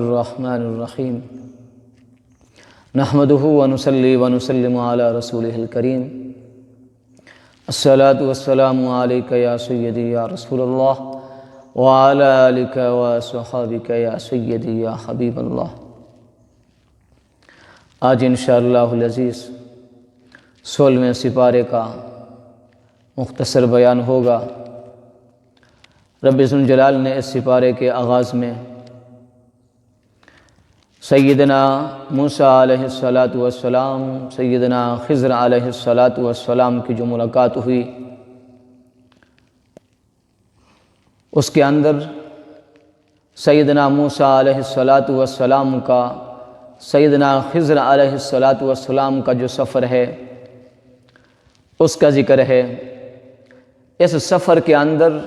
الرحمن الرحیم نحمدہ ونصلی ونسلم علی رسولہ الکریم الصلاۃ والسلام علیک یا سیدی یا رسول اللہ وعلی آلک وصحابک یا سیدی یا حبیب اللہ۔ آج انشاءاللہ العزیز 16ویں سپارے کا مختصر بیان ہوگا۔ رب ذوالجلال نے اس سپارے کے آغاز میں سیدنا موسیٰ علیہ السلام سیدنا خضر علیہ السلام کی جو ملاقات ہوئی، اس کے اندر سیدنا موسیٰ علیہ السلام کا سیدنا خضر علیہ السلام کا جو سفر ہے اس کا ذکر ہے۔ اس سفر کے اندر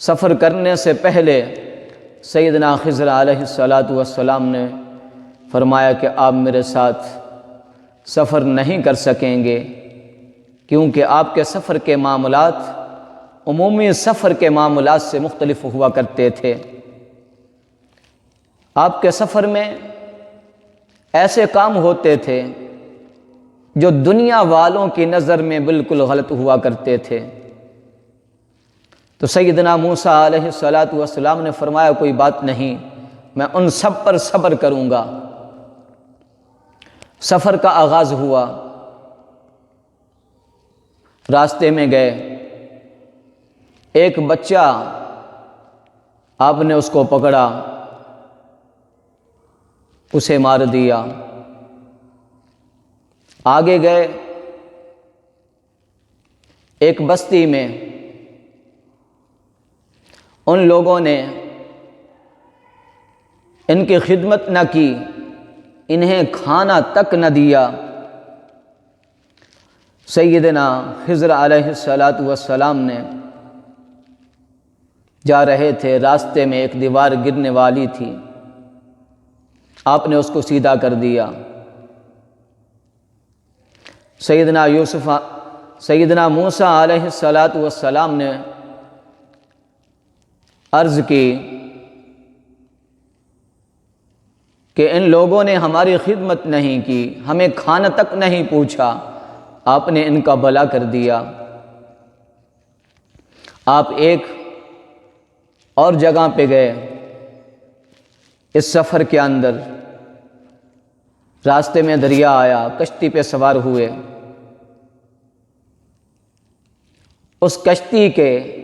سفر کرنے سے پہلے سیدنا خضر علیہ السلام نے فرمایا کہ آپ میرے ساتھ سفر نہیں کر سکیں گے، کیونکہ آپ کے سفر کے معاملات عمومی سفر کے معاملات سے مختلف ہوا کرتے تھے۔ آپ کے سفر میں ایسے کام ہوتے تھے جو دنیا والوں کی نظر میں بالکل غلط ہوا کرتے تھے۔ تو سیدنا موسیٰ علیہ السلام نے فرمایا کوئی بات نہیں، میں ان سب پر صبر کروں گا۔ سفر کا آغاز ہوا، راستے میں گئے، ایک بچہ آپ نے اس کو پکڑا، اسے مار دیا۔ آگے گئے، ایک بستی میں ان لوگوں نے ان کی خدمت نہ کی، انہیں کھانا تک نہ دیا۔ سیدنا خضر علیہ السلام نے جا رہے تھے، راستے میں ایک دیوار گرنے والی تھی، آپ نے اس کو سیدھا کر دیا۔ سیدنا موسیٰ علیہ السلام نے عرض کی کہ ان لوگوں نے ہماری خدمت نہیں کی، ہمیں کھانا تک نہیں پوچھا، آپ نے ان کا بھلا کر دیا۔ آپ ایک اور جگہ پہ گئے، اس سفر کے اندر راستے میں دریا آیا، کشتی پہ سوار ہوئے۔ اس کشتی کے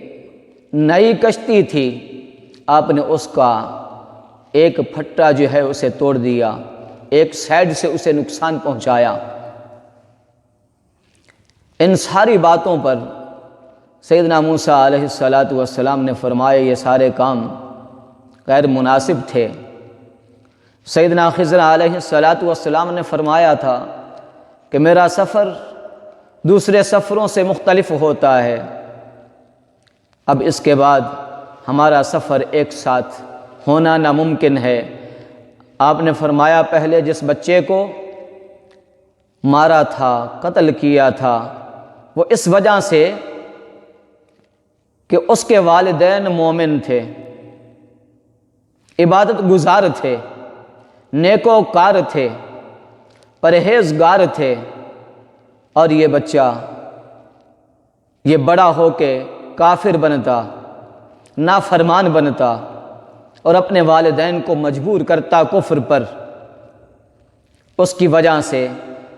نئی کشتی تھی، آپ نے اس کا ایک پھٹا جو ہے اسے توڑ دیا، ایک سائیڈ سے اسے نقصان پہنچایا۔ ان ساری باتوں پر سیدنا موسیٰ علیہ السلام نے فرمایا یہ سارے کام غیر مناسب تھے۔ سیدنا خضر علیہ السلام نے فرمایا تھا کہ میرا سفر دوسرے سفروں سے مختلف ہوتا ہے، اب اس کے بعد ہمارا سفر ایک ساتھ ہونا ناممکن ہے۔ آپ نے فرمایا پہلے جس بچے کو مارا تھا، قتل کیا تھا، وہ اس وجہ سے کہ اس کے والدین مومن تھے، عبادت گزار تھے، نیکوکار تھے، پرہیزگار تھے، اور یہ بچہ یہ بڑا ہو کے کافر بنتا، نافرمان بنتا اور اپنے والدین کو مجبور کرتا کفر پر، اس کی وجہ سے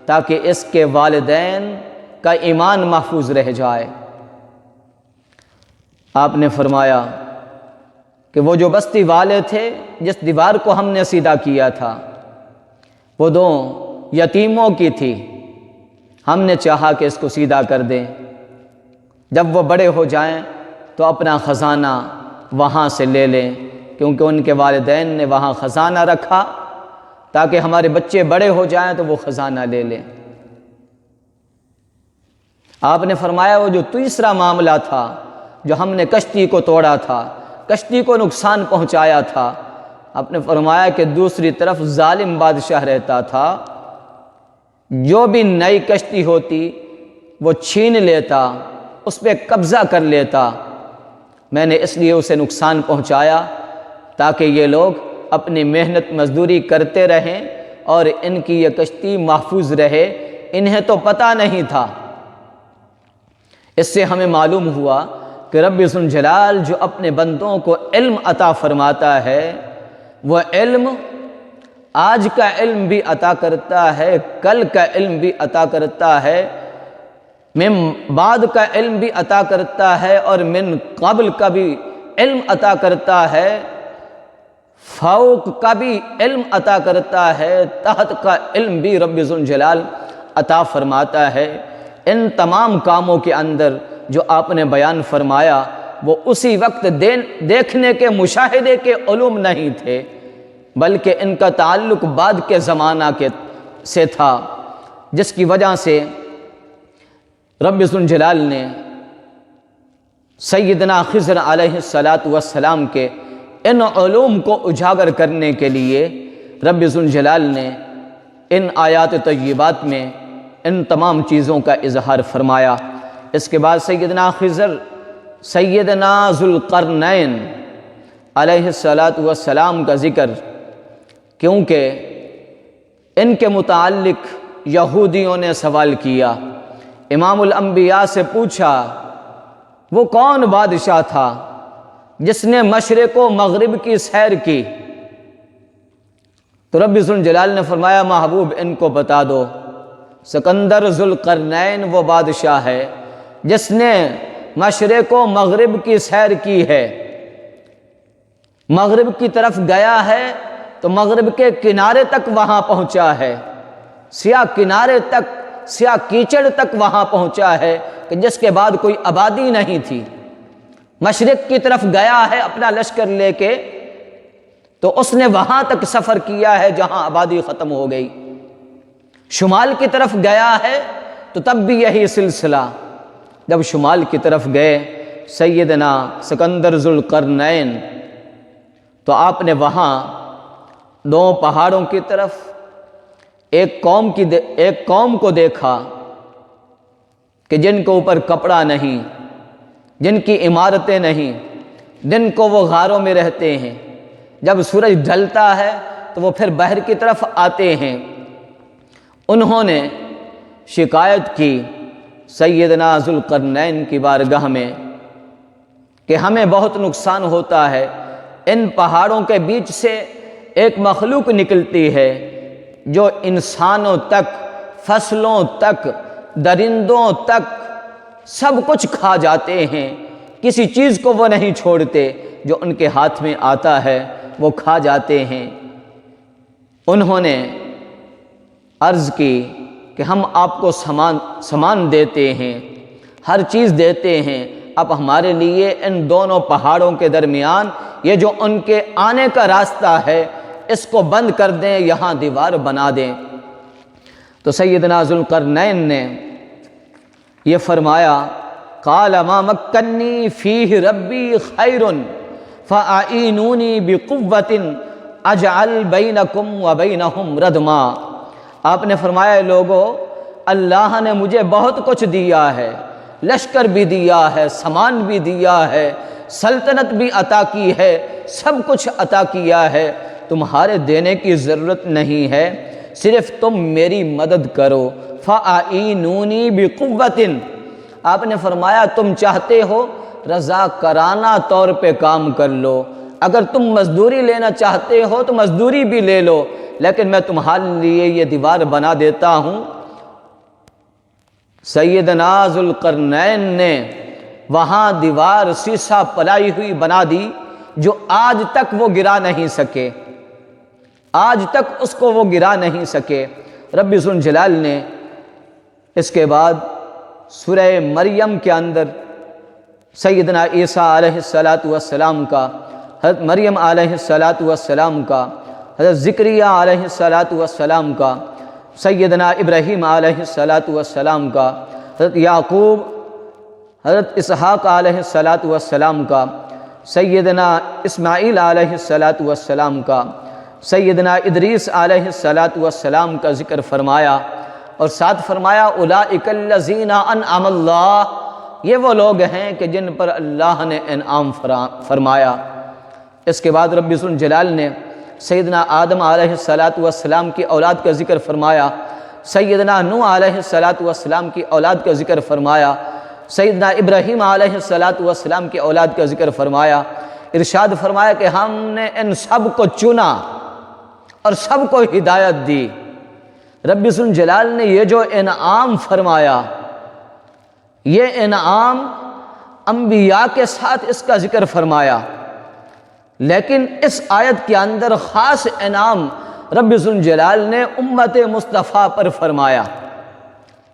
تاکہ اس کے والدین کا ایمان محفوظ رہ جائے۔ آپ نے فرمایا کہ وہ جو بستی والے تھے جس دیوار کو ہم نے سیدھا کیا تھا وہ 2 یتیموں کی تھی، ہم نے چاہا کہ اس کو سیدھا کر دیں، جب وہ بڑے ہو جائیں تو اپنا خزانہ وہاں سے لے لیں، کیونکہ ان کے والدین نے وہاں خزانہ رکھا تاکہ ہمارے بچے بڑے ہو جائیں تو وہ خزانہ لے لیں۔ آپ نے فرمایا وہ جو تیسرا معاملہ تھا، جو ہم نے کشتی کو توڑا تھا، کشتی کو نقصان پہنچایا تھا، آپ نے فرمایا کہ دوسری طرف ظالم بادشاہ رہتا تھا، جو بھی نئی کشتی ہوتی وہ چھین لیتا، اس پہ قبضہ کر لیتا۔ میں نے اس لیے اسے نقصان پہنچایا تاکہ یہ لوگ اپنی محنت مزدوری کرتے رہیں اور ان کی یہ کشتی محفوظ رہے۔ انہیں تو پتہ نہیں تھا۔ اس سے ہمیں معلوم ہوا کہ رب ذوالجلال جو اپنے بندوں کو علم عطا فرماتا ہے، وہ علم آج کا علم بھی عطا کرتا ہے، کل کا علم بھی عطا کرتا ہے، من بعد کا علم بھی عطا کرتا ہے، اور من قبل کا بھی علم عطا کرتا ہے، فوق کا بھی علم عطا کرتا ہے، تحت کا علم بھی رب ذوالجلال عطا فرماتا ہے۔ ان تمام کاموں کے اندر جو آپ نے بیان فرمایا وہ اسی وقت دیکھنے کے مشاہدے کے علوم نہیں تھے، بلکہ ان کا تعلق بعد کے زمانہ سے تھا، جس کی وجہ سے رب ذوالجلال نے سیدنا خضر علیہ السلام کے ان علوم کو اجاگر کرنے کے لیے رب ذوالجلال نے ان آیات طیبات میں ان تمام چیزوں کا اظہار فرمایا۔ اس کے بعد سیدنا خضر سیدنا ذوالقرنین علیہ السلام کا ذکر، کیونکہ ان کے متعلق یہودیوں نے سوال کیا، امام الانبیاء سے پوچھا وہ کون بادشاہ تھا جس نے مشرق و مغرب کی سیر کی؟ تو رب ذوالجلال نے فرمایا محبوب ان کو بتا دو، سکندر ذوالقرنین وہ بادشاہ ہے جس نے مشرق و مغرب کی سیر کی ہے، مغرب کی طرف گیا ہے تو مغرب کے کنارے تک وہاں پہنچا ہے، سیاہ کنارے تک، سیاہ کیچڑ تک وہاں پہنچا ہے کہ جس کے بعد کوئی آبادی نہیں تھی۔ مشرق کی طرف گیا ہے اپنا لشکر لے کے تو اس نے وہاں تک سفر کیا ہے جہاں آبادی ختم ہو گئی، شمال کی طرف گیا ہے تو تب بھی یہی سلسلہ، جب شمال کی طرف گئے سیدنا سکندر ذوالقرنین تو آپ نے وہاں دو پہاڑوں کی طرف ایک قوم کو دیکھا کہ جن کے اوپر کپڑا نہیں، جن کی عمارتیں نہیں، دن کو وہ غاروں میں رہتے ہیں، جب سورج ڈھلتا ہے تو وہ پھر بحر کی طرف آتے ہیں۔ انہوں نے شکایت کی سیدنا ذوالقرنین کی بارگاہ میں کہ ہمیں بہت نقصان ہوتا ہے، ان پہاڑوں کے بیچ سے ایک مخلوق نکلتی ہے جو انسانوں تک، فصلوں تک، درندوں تک سب کچھ کھا جاتے ہیں، کسی چیز کو وہ نہیں چھوڑتے، جو ان کے ہاتھ میں آتا ہے وہ کھا جاتے ہیں۔ انہوں نے عرض کی کہ ہم آپ کو سامان دیتے ہیں، ہر چیز دیتے ہیں، اب ہمارے لیے ان دونوں پہاڑوں کے درمیان یہ جو ان کے آنے کا راستہ ہے اس کو بند کر دیں، یہاں دیوار بنا دیں۔ تو سیدنا ذوالقرنین نے یہ فرمایا قال ما مکنی فیہ ربی خیر فاعینونی بقوۃ اجعل بینکم وبینہم ردما۔ آپ نے فرمایا لوگو، اللہ نے مجھے بہت کچھ دیا ہے، لشکر بھی دیا ہے، سامان بھی دیا ہے، سلطنت بھی عطا کی ہے، سب کچھ عطا کیا ہے، تمہارے دینے کی ضرورت نہیں ہے، صرف تم میری مدد کرو۔ فاعینونی بقوۃ، آپ نے فرمایا تم چاہتے ہو رضاکارانہ طور پہ کام کر لو، اگر تم مزدوری لینا چاہتے ہو تو مزدوری بھی لے لو، لیکن میں تمہارے لیے یہ دیوار بنا دیتا ہوں۔ سیدنا ذوالقرنین نے وہاں دیوار سیسہ پلائی ہوئی بنا دی جو آج تک وہ گرا نہیں سکے، آج تک اس کو وہ گرا نہیں سکے۔ رب ذوالجلال نے اس کے بعد سورہ مریم کے اندر سیدنا عیسیٰ علیہ السلام کا، حضرت مریم علیہ السلام کا، حضرت زکریا علیہ السلام کا، سیدنا ابراہیم علیہ السلام کا، حضرت یعقوب، حضرت اسحاق علیہ السلام کا، سیدنا اسماعیل علیہ السلام کا، سیدنا ادریس علیہ السلام کا ذکر فرمایا، اور ساتھ فرمایا اولئک الذین انعم اللہ، یہ وہ لوگ ہیں کہ جن پر اللہ نے انعام فرمایا۔ اس کے بعد رب ذوالجلال نے سیدنا آدم علیہ السلام کی اولاد کا ذکر فرمایا، سیدنا نوح علیہ السلام کی اولاد کا ذکر فرمایا، سیدنا ابراہیم علیہ السلام کی اولاد کا ذکر فرمایا۔ ارشاد فرمایا کہ ہم نے ان سب کو چنا اور سب کو ہدایت دی۔ رب ذوالجلال نے یہ جو انعام فرمایا، یہ انعام انبیاء کے ساتھ اس کا ذکر فرمایا، لیکن اس آیت کے اندر خاص انعام رب ذوالجلال نے امت مصطفیٰ پر فرمایا۔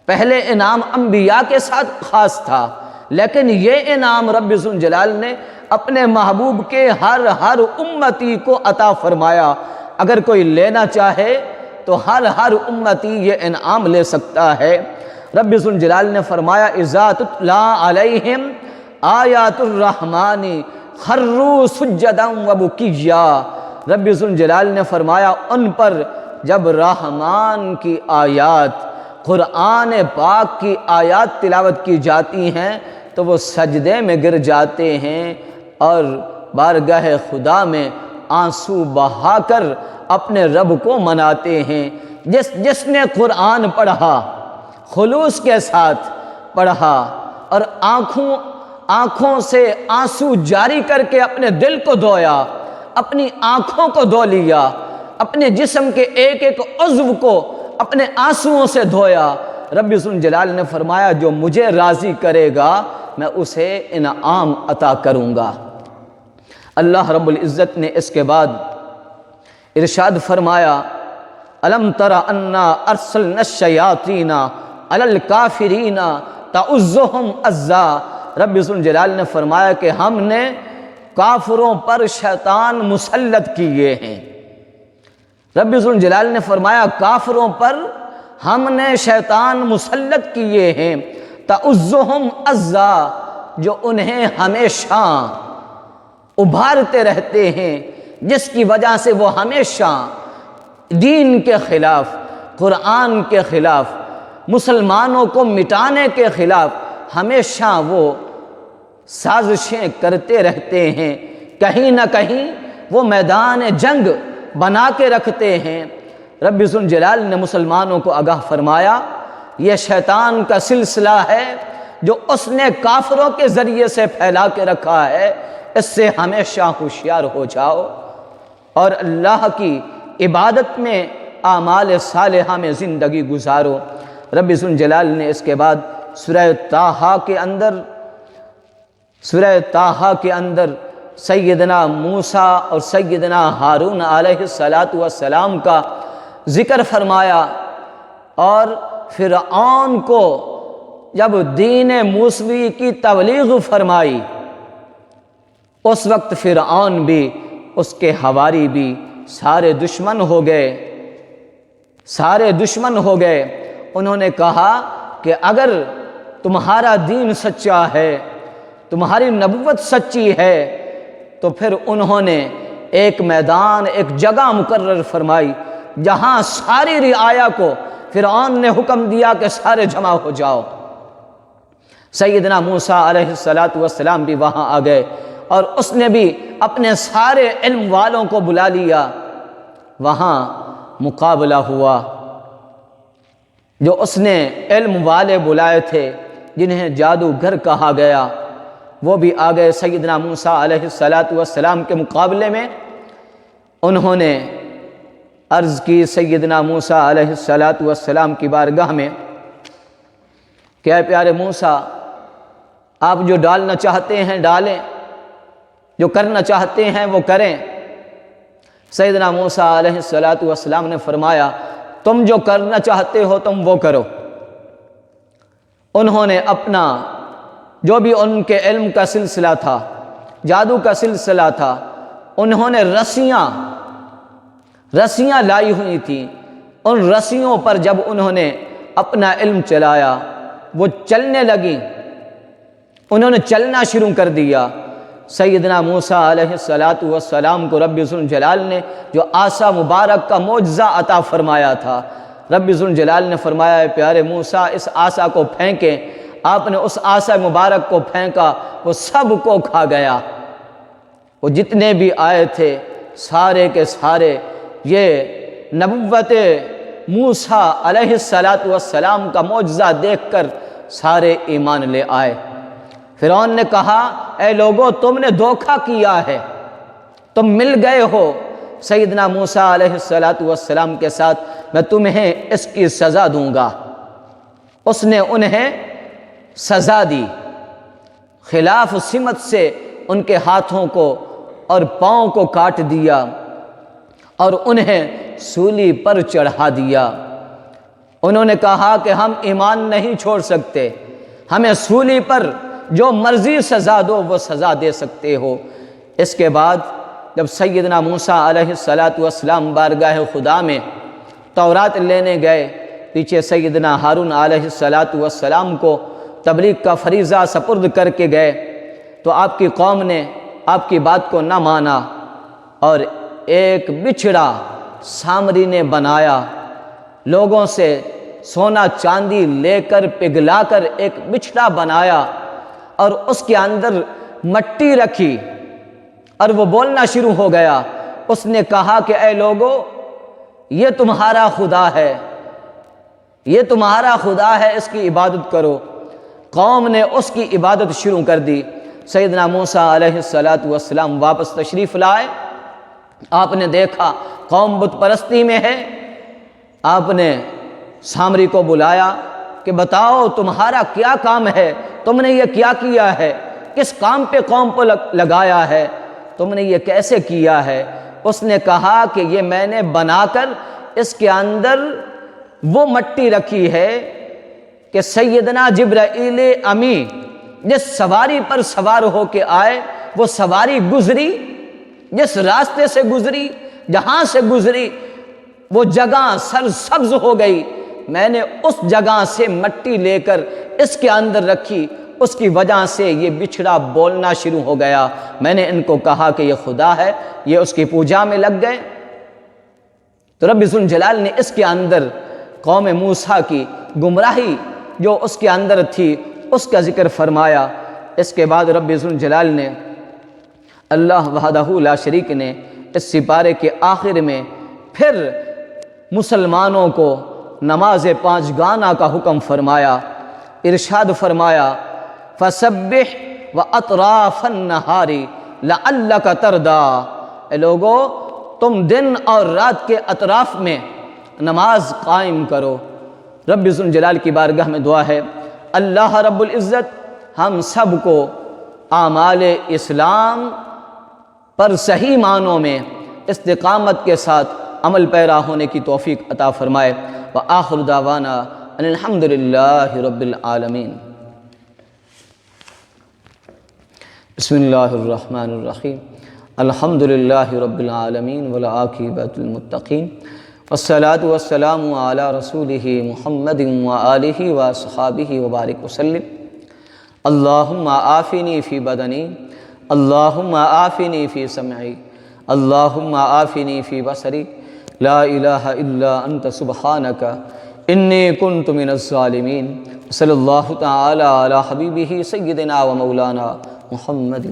پہلے انعام انبیاء کے ساتھ خاص تھا، لیکن یہ انعام رب ذوالجلال نے اپنے محبوب کے ہر امتی کو عطا فرمایا۔ اگر کوئی لینا چاہے تو ہر امتی یہ انعام لے سکتا ہے۔ رب ذوالجلال نے فرمایا اذا تتلی علیہم آیات الرحمن خروا سجدا وبکیا۔ رب ذوالجلال نے فرمایا ان پر جب رحمان کی آیات، قرآن پاک کی آیات تلاوت کی جاتی ہیں تو وہ سجدے میں گر جاتے ہیں اور بارگاہ خدا میں آنسو بہا کر اپنے رب کو مناتے ہیں۔ جس نے قرآن پڑھا، خلوص کے ساتھ پڑھا اور آنکھوں سے آنسو جاری کر کے اپنے دل کو دھویا، اپنی آنکھوں کو دھو لیا، اپنے جسم کے ایک عضو کو اپنے آنسوؤں سے دھویا، رب ذوالجلال نے فرمایا جو مجھے راضی کرے گا میں اسے انعام عطا کروں گا۔ اللہ رب العزت نے اس کے بعد ارشاد فرمایا الم تر انا ارسلنا الشیاطین علی الکافرین تعزهم عزا۔ رب ذوالجلال نے فرمایا کہ ہم نے کافروں پر شیطان مسلط کیے ہیں۔ رب ذوالجلال نے فرمایا کافروں پر ہم نے شیطان مسلط کیے ہیں، تعزهم عزا، جو انہیں ہمیشہ ابھارتے رہتے ہیں، جس کی وجہ سے وہ ہمیشہ دین کے خلاف، قرآن کے خلاف، مسلمانوں کو مٹانے کے خلاف ہمیشہ وہ سازشیں کرتے رہتے ہیں۔ کہیں نہ کہیں وہ میدان جنگ بنا کے رکھتے ہیں۔ رب ذوالجلال نے مسلمانوں کو آگاہ فرمایا یہ شیطان کا سلسلہ ہے جو اس نے کافروں کے ذریعے سے پھیلا کے رکھا ہے، اس سے ہمیشہ ہوشیار ہو جاؤ اور اللہ کی عبادت میں اعمال صالحہ میں زندگی گزارو۔ رب ذوالجلال نے اس کے بعد سورہ طٰہٰ کے اندر سیدنا موسیٰ اور سیدنا ہارون علیہ السلام کا ذکر فرمایا، اور فرعون کو جب دین موسوی کی تبلیغ فرمائی اس وقت فرعون بھی، اس کے حواری بھی سارے دشمن ہو گئے۔ انہوں نے کہا کہ اگر تمہارا دین سچا ہے، تمہاری نبوت سچی ہے، تو پھر انہوں نے ایک میدان، ایک جگہ مقرر فرمائی جہاں ساری رعایا کو فرعون نے حکم دیا کہ سارے جمع ہو جاؤ۔ سیدنا موسیٰ علیہ السلام بھی وہاں آ گئے اور اس نے بھی اپنے سارے علم والوں کو بلا لیا۔ وہاں مقابلہ ہوا، جو اس نے علم والے بلائے تھے جنہیں جادوگر کہا گیا وہ بھی آ گئے سیدنا موسیٰ علیہ السلام کے مقابلے میں۔ انہوں نے عرض کی سیدنا موسیٰ علیہ السلام کی بارگاہ میں کہ اے پیارے موسیٰ، آپ جو ڈالنا چاہتے ہیں ڈالیں، جو کرنا چاہتے ہیں وہ کریں۔ سیدنا موسیٰ علیہ السلام نے فرمایا تم جو کرنا چاہتے ہو تم وہ کرو۔ انہوں نے اپنا جو بھی ان کے علم کا سلسلہ تھا، جادو کا سلسلہ تھا، انہوں نے رسیاں لائی ہوئی تھیں۔ ان رسیوں پر جب انہوں نے اپنا علم چلایا وہ چلنے لگیں، انہوں نے چلنا شروع کر دیا۔ سیدنا موسیٰ علیہ السلام کو رب ذوالجلال نے جو عصا مبارک کا معجزہ عطا فرمایا تھا، رب ذوالجلال نے فرمایا اے پیارے موسیٰ اس عصا کو پھینکیں۔ آپ نے اس عصا مبارک کو پھینکا، وہ سب کو کھا گیا۔ وہ جتنے بھی آئے تھے سارے کے سارے یہ نبوت موسیٰ علیہ السلام کا معجزہ دیکھ کر سارے ایمان لے آئے۔ فرعون نے کہا اے لوگو تم نے دھوکہ کیا ہے، تم مل گئے ہو سیدنا موسیٰ علیہ السلام کے ساتھ، میں تمہیں اس کی سزا دوں گا۔ اس نے انہیں سزا دی، خلاف سمت سے ان کے ہاتھوں کو اور پاؤں کو کاٹ دیا اور انہیں سولی پر چڑھا دیا۔ انہوں نے کہا کہ ہم ایمان نہیں چھوڑ سکتے، ہمیں سولی پر جو مرضی سزا دو وہ سزا دے سکتے ہو۔ اس کے بعد جب سیدنا موسیٰ علیہ السلام بارگاہ خدا میں تورات لینے گئے، پیچھے سیدنا ہارون علیہ السلام کو تبلیغ کا فریضہ سپرد کر کے گئے، تو آپ کی قوم نے آپ کی بات کو نہ مانا اور ایک بچھڑا سامری نے بنایا، لوگوں سے سونا چاندی لے کر پگھلا کر ایک بچھڑا بنایا اور اس کے اندر مٹی رکھی اور وہ بولنا شروع ہو گیا۔ اس نے کہا کہ اے لوگو یہ تمہارا خدا ہے، یہ تمہارا خدا ہے، اس کی عبادت کرو۔ قوم نے اس کی عبادت شروع کر دی۔ سیدنا موسیٰ علیہ السلام واپس تشریف لائے، آپ نے دیکھا قوم بت پرستی میں ہے، آپ نے سامری کو بلایا کہ بتاؤ تمہارا کیا کام ہے، تم نے یہ کیا کیا ہے، کس کام پہ قوم کو لگایا ہے، تم نے یہ کیسے کیا ہے؟ اس نے کہا کہ یہ میں نے بنا کر اس کے اندر وہ مٹی رکھی ہے کہ سیدنا جبرائیل امی جس سواری پر سوار ہو کے آئے، وہ سواری گزری، جس راستے سے گزری، جہاں سے گزری، وہ جگہ سرسبز ہو گئی۔ میں نے اس جگہ سے مٹی لے کر اس کے اندر رکھی، اس کی وجہ سے یہ بچھڑا بولنا شروع ہو گیا۔ میں نے ان کو کہا کہ یہ خدا ہے، یہ اس کی پوجا میں لگ گئے۔ تو رب ذوالجلال نے اس کے اندر قوم موسیٰ کی گمراہی جو اس کے اندر تھی اس کا ذکر فرمایا۔ اس کے بعد رب ذوالجلال نے اللہ وحدہ لا شریک نے اس سپارے کے آخر میں پھر مسلمانوں کو نماز 5 گانا کا حکم فرمایا، ارشاد فرمایا فَسَبِّحْ وَأَطْرَافَ النَّهَارِ لَعَلَّكَ تَرْضَىٰ، اے لوگو تم دن اور رات کے اطراف میں نماز قائم کرو۔ رب ذوالجلال کی بارگاہ میں دعا ہے اللہ رب العزت ہم سب کو اعمال اسلام پر صحیح معنوں میں استقامت کے ساتھ عمل پیرا ہونے کی توفیق عطا فرمائے۔ وآخر دعوانا ان الحمد للہ رب العالمین۔ بسم اللہ الرحمن الرحیم، الحمد للہ رب العالمین والعاقبۃ للمتقین، والصلاة والسلام علی رسولہ محمد وآلہ وصحابہ وبارک وسلم۔ اللہم عافنی فی بدنی، اللہم عافنی فی سمعی، اللہم عافنی فی بصری، لا الہ الا انت سبحانک انی کنت من الظالمین۔ صلی اللہ تعالی علی حبیبہ سیدنا و مولانا محمد